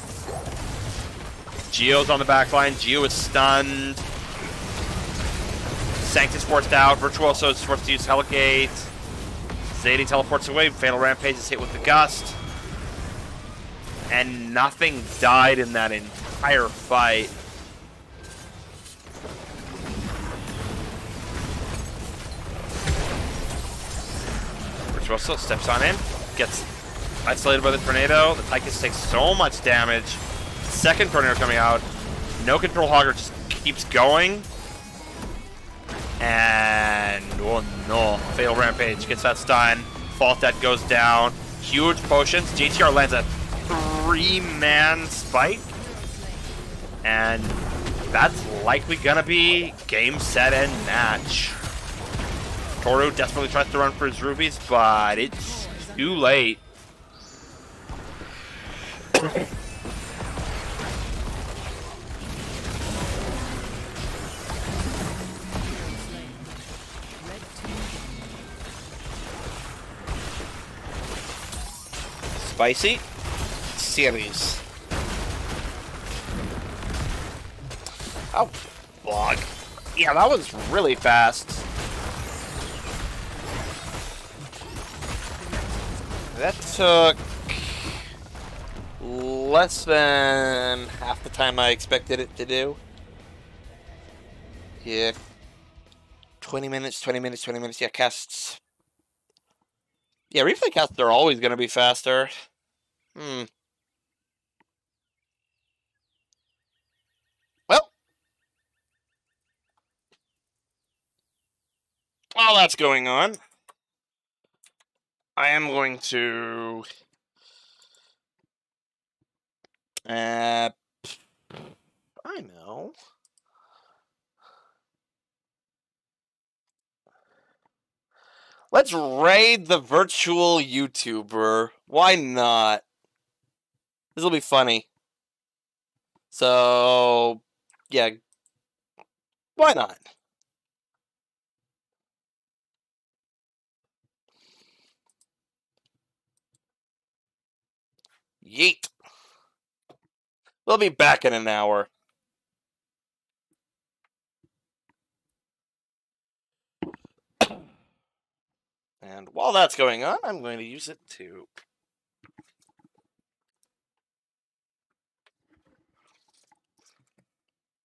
Gio's on the back line. Gio is stunned. Sanctus forced out. Virtuoso is forced to use Hellgate. Zadie teleports away. Fatal Rampage is hit with the Gust. And nothing died in that entire fight. Virtuoso steps on in. Gets isolated by the tornado. The Tychus takes so much damage. Second tornado coming out. No control hogger just keeps going. And oh no. Fatal Rampage gets that stun. Fault that goes down. Huge potions. JTR lands a 3-man spike. And that's likely gonna be game, set, and match. Toru desperately tries to run for his rubies, but it's too late. Spicy series. Oh, block. Yeah, that was really fast. That took less than half the time I expected it to do. Yeah. 20 minutes, 20 minutes, 20 minutes. Yeah, casts. Yeah, replay casts are always going to be faster. Well, while that's going on, I am going to I know. Let's raid the virtual YouTuber. Why not? This will be funny. So, yeah. Why not? Yeet. We'll be back in an hour. And while that's going on, I'm going to use it to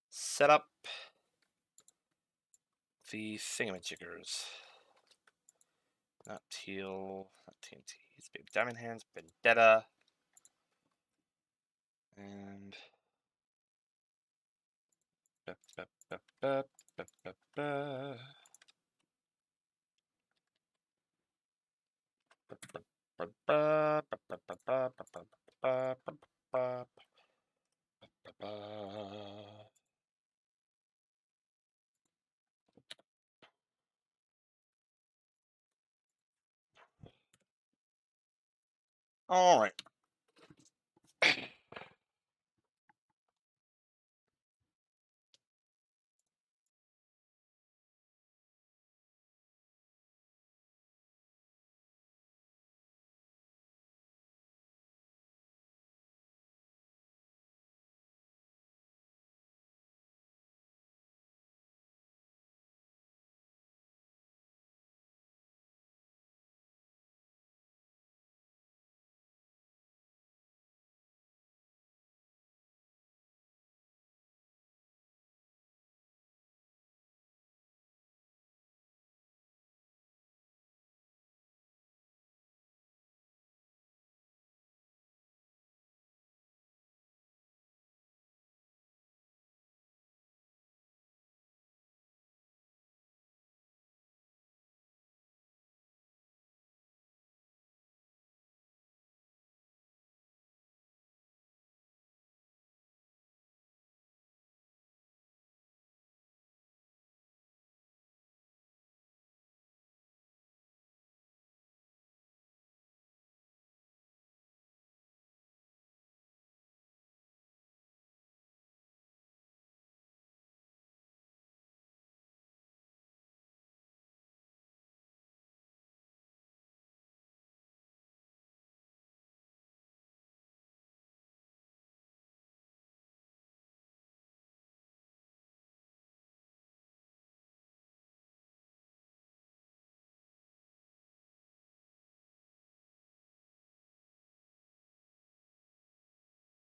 set up the thingamajiggers. Not teal, not TNTs, baby diamond hands, Vendetta. And all right.